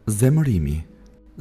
Zemërimi.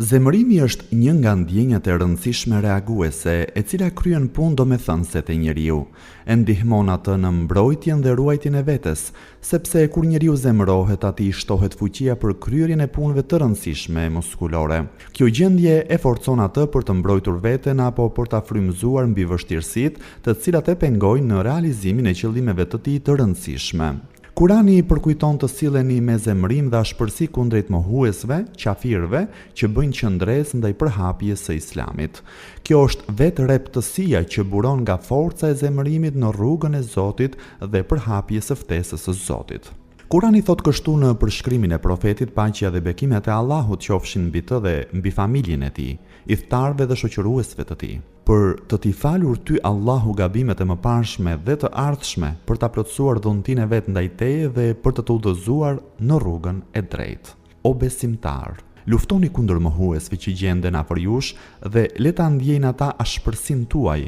Zemërimi është një nga ndjenjat e rëndësishme reaguese e cila kryen punë domethënëse te njeriu, e ndihmon atë në mbrojtjen dhe ruajtjen e vetes, sepse kur njeriu zemërohet atij shtohet fuqia për kryerjen e punëve të rëndësishme muskulore. Kjo gjendje e forcon atë për të mbrojtur veten apo për ta frymëzuar mbi vështirësitë, të cilat e pengojnë në realizimin e qëllimeve të tij të rëndësishme. Kurani përkujton të silleni me zemërim dhe ashpërsi kundrejt mohuesve, qafirëve që bëjnë qëndresë ndaj përhapjes së Islamit. Kjo është vetë reptësia që buron nga forca e zemërimit në rrugën e Zotit dhe përhapjes së ftesës së Zotit. Kurani thot kështu në përshkrimin e profetit, paqja dhe bekimet e Allahut qofshin mbi të dhe mbi familjen e tij, idhtarëve dhe shoqëruesve të tij. Për të t'i falur ty Allahu gabimet e mëparshme dhe të ardhshme, për ta plotësuar dhuntinë e vet ndaj teje dhe për të udhëzuar në rrugën e drejtë. O besimtar, luftoni kundër mohuesve që gjenden afër jush dhe le ta ndjejnë ata ashpërsinë tuaj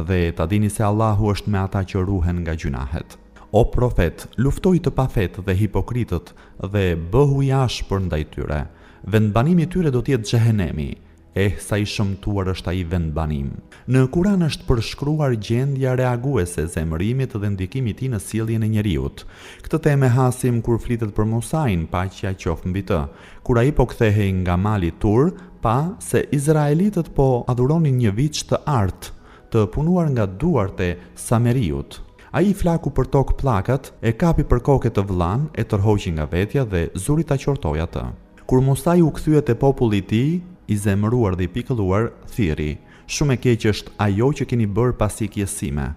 dhe ta dini se Allahu është me ata që ruhen nga gjunahet. O profet, luftoj të pafet dhe hipokritët dhe bëhu i ashpër ndaj tyre. Vendbanimi i tyre do të jetë xhehenemi. Sa i shëmtuar është ai vendbanim. Në Kur'an është përshkruar gjendja reaguese e zemërimit dhe ndikimi i tij në sjelljen e njeriut. Këtë temë hasim kur flitet për Musain, paqja qoftë mbi të, kur ai po kthehej nga mali Tur, pa se izraelitët po adhuronin një viç të artë, të punuar nga duart e Sameriut. Ai flaku për tokë pllakat, e kapi për kokë të vllan, e tërhoqi nga vetja dhe zuri ta qortoi atë. Kur Musai u kthye te populli i tij, i zemëruar dhe i pikëlluar, thirri: "Shumë e keq është ajo që keni bërë pasi kjesime.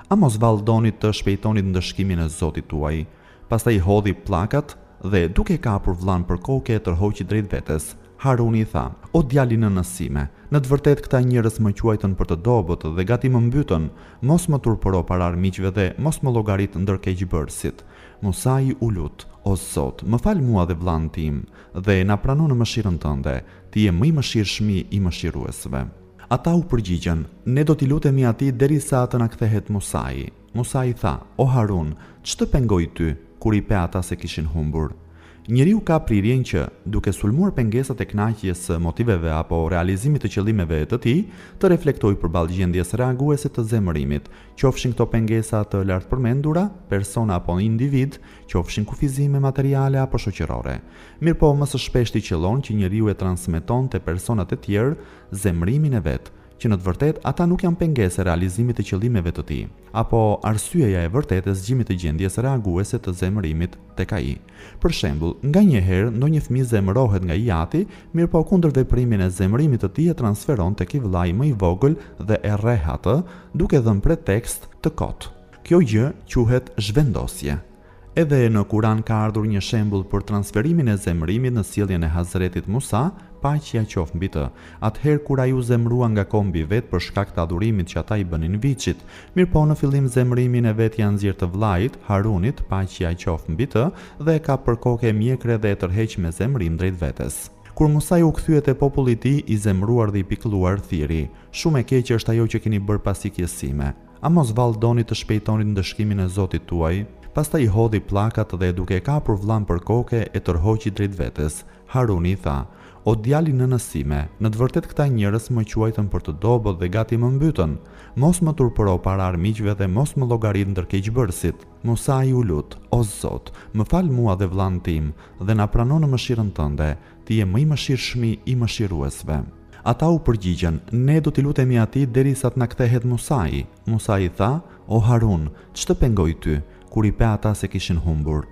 A mos vallëdonit të shpejtonit ndëshkimin e Zotit tuaj?" Pastaj hodhi pllakat dhe duke kapur vllan për kokë e tërhoqi drejt vetes. Haruni i tha: "O djali në nësime, në të vërtetë këta njerëz më quajtën për të dobët dhe gati më mbytën, mos më turpëro para armiqve dhe mos më llogarit ndër keqbërësit." Musai u lut: "O Zot, më fal mua dhe vllain tim dhe na prano në mëshirën tënde, ti je më i mëshirshmi i mëshiruesve." Ata u përgjigjen: "Ne do t'i lutemi atij derisa të na kthehet Musai." Musai tha: "O Harun, ç'të pengoi ty kur i pe ata se kishin humbur?" Njeriu ka prirjen që, duke sulmuar pengesat e kënaqjes së motiveve apo realizimit të qëllimeve të tij, të reflektojë përballë gjendjes reaguese të zemërimit, qofshin këto pengesa të lartpërmendura, persona apo individ, qofshin kufizime materiale apo shoqërore. Mirpo më së shpeshti qëllon që njeriu e transmeton te personat e tjerë zemërimin e vet, që në të vërtetë ata nuk janë pengesë realizimit të qëllimeve të tij, apo arsyeja e vërtetë e zgjimit të gjendjes reaguese të zemërimit tek ai. Për shembull, nganjëherë ndonjë fëmijë zemërohet nga i ati, mirëpo kundër veprimin e zemërimit të tij e transferon tek i vllai më i vogël dhe e rreh atë, duke dhënë pretekst të kotë. Kjo gjë quhet zhvendosje. Edhe në Kur'an ka ardhur një shembull për transferimin e zemërimit në sjelljen e Hazretit Musa, paqja qoftë mbi të, atëherë kur ai u zemërua nga kombi vet për shkak të adhurimit që ata i bënin viçit. Mirpo në fillim zemërimin e vet janë nxjerr të vllait, Harunit, paqja qoftë mbi të, dhe ka për kokë mjekre dhe e tërheq me zemërim drejt vetes. Kur Musa u kthye te populli i tij, i zemëruar dhe i pikëlluar, thirri: "Shumë e keq është ajo që keni bërë pasi kjesime. A mos vallëdoni të shpejtonit ndëshkimin e Zotit tuaj?" Pastaj i hodhi pllakat dhe duke kapur vllan për kokë e tërhoqi drejt vetes. Haruni tha: "O djali në nësime, në të vërtetë këta njerëz më quajtën për të dobët dhe gati më mbytën. Mos më turpëro para armiqve dhe mos më llogarit ndër keqbërësit." Musa i u lut: "O Zot, më fal mua dhe vllain tim dhe na prano në mëshirën tënde, ti je më i mëshirshmi i mëshiruesve." Ata u përgjigjen: "Ne do t'i lutemi atij derisa të na kthehet Musai." Musai tha: "O Harun, ç'të pengoi ty kur i pe ata se kishin humbur?"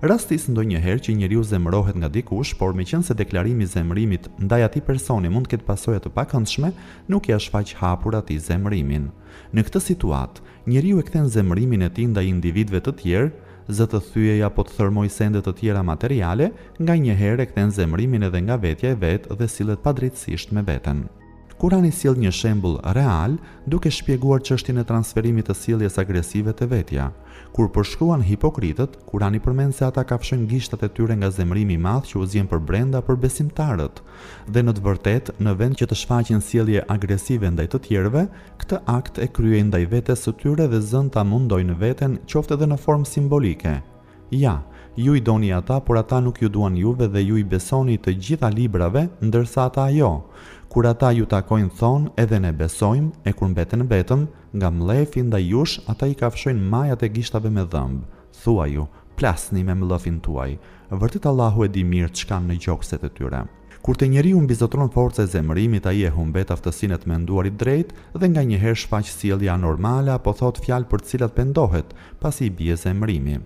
Rastis ndonjëherë që njeriu zemërohet nga dikush, por meqense deklarimi i zemërimit ndaj atij personi mund të ketë pasoja të pakëndshme, nuk ia shfaq hapur atij zemërimin. Në këtë situatë, njeriu e kthen zemërimin e tij ndaj individëve të tjerë, zë të thyej apo të thërmoj sende të tjera materiale, nganjëherë e kthen zemërimin edhe nga vetja e vet dhe sillet padrejtësisht me veten. Kurani sjell një shembull real duke shpjeguar çështjen e transferimit të sjelljes agresive të vetja. Kur përshkruan hipokritët, Kurani përmend se ata kafshojnë gishtat e tyre nga zemërimi i madh që u zgjen për brenda për besimtarët. Dhe në të vërtetë, në vend që të shfaqin sjellje agresive ndaj të tjerëve, këtë akt e kryejnë ndaj vetes së tyre dhe zën ta mundojnë veten, qoftë edhe në formë simbolike. Ja, Ju i doni ata, por ata nuk ju duan juve dhe ju i besoni të gjitha librave, ndërsa ata jo. Kur ata ju takojnë thonë, edhe ne besojmë, e kur mbeten betëm, nga mlefi ndaj jush, ata i kafshojnë majat e gishtave me dhëmb. Thua ju, plasni me mllëfin tuaj. Vërtet Allahu e di mirë çka në gjokset e tyre. Kur te njeriu mbizotron forca e zemërimit, ai e humbet aftësinë e të menduarit drejt dhe nganjëherë shfaq sjellje anormale apo thot fjalë për të cilat pendohet, pasi i bie zemërimi.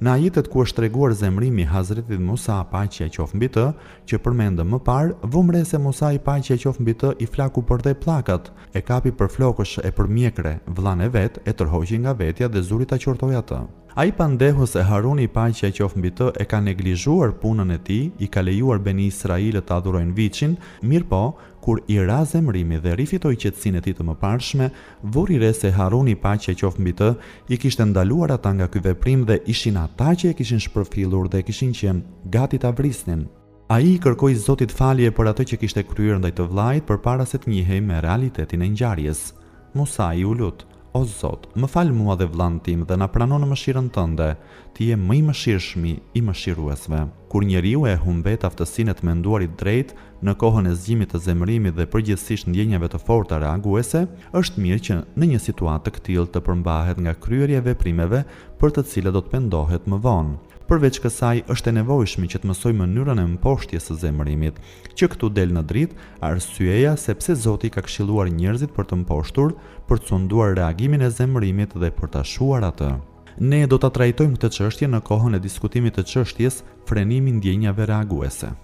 Në ajetet ku është treguar zemrimi Hazretit Musa, paqja qoftë mbi të, që përmendëm më parë, vumre se Musa i paqja qoftë mbi të i flaku përdhej pllakat, e kapi për flokësh e për mjekre, vllain e vet, e tërhoqi nga vetja dhe zuri ta qortoi atë. Ai pandehu se Haruni paqja qoftë mbi të e ka neglizhuar punën e tij, i ka lejuar Beni Israilit të adhurojnë viçin, mirëpo kur i ra zemrimi dhe rifitoi qetësinë e tij të mëparshme, vuri re se Haruni paqja qoftë mbi të i kishte ndaluar ata nga ky veprim dhe ishin ata që e kishin shpërfillur dhe kishin qenë gati ta vrisnin. Ai i kërkoi Zotit falje për atë që kishte kryer ndaj të vllait përpara se të njihej me realitetin e ngjarjes. Musa i u lut: O Zot, më fal mua dhe vllain tim dhe na prano në mëshirën tënde, ti je më i mëshirshmi i mëshiruesve. Kur njeriu e humbet aftësinë e të menduarit drejt në kohën e zgjimit të zemërimit dhe përgjithsisht ndjenjave të forta reaguese, është mirë që në një situatë të këtillë të përmbahet nga kryerja e veprimeve për të cilat do të pendohet më vonë. Përveç kësaj, është e nevojshme që të mësoj mënyrën e mposhtjes së zemërimit, që këtu del në dritë arsyeja sepse Zoti ka këshilluar njerëzit për të mposhtur, për të sunduar reagimin e zemërimit dhe për ta shuar atë. Ne do ta trajtojmë këtë çështje në kohën e diskutimit të çështjes frenimi ndjenjave reaguese.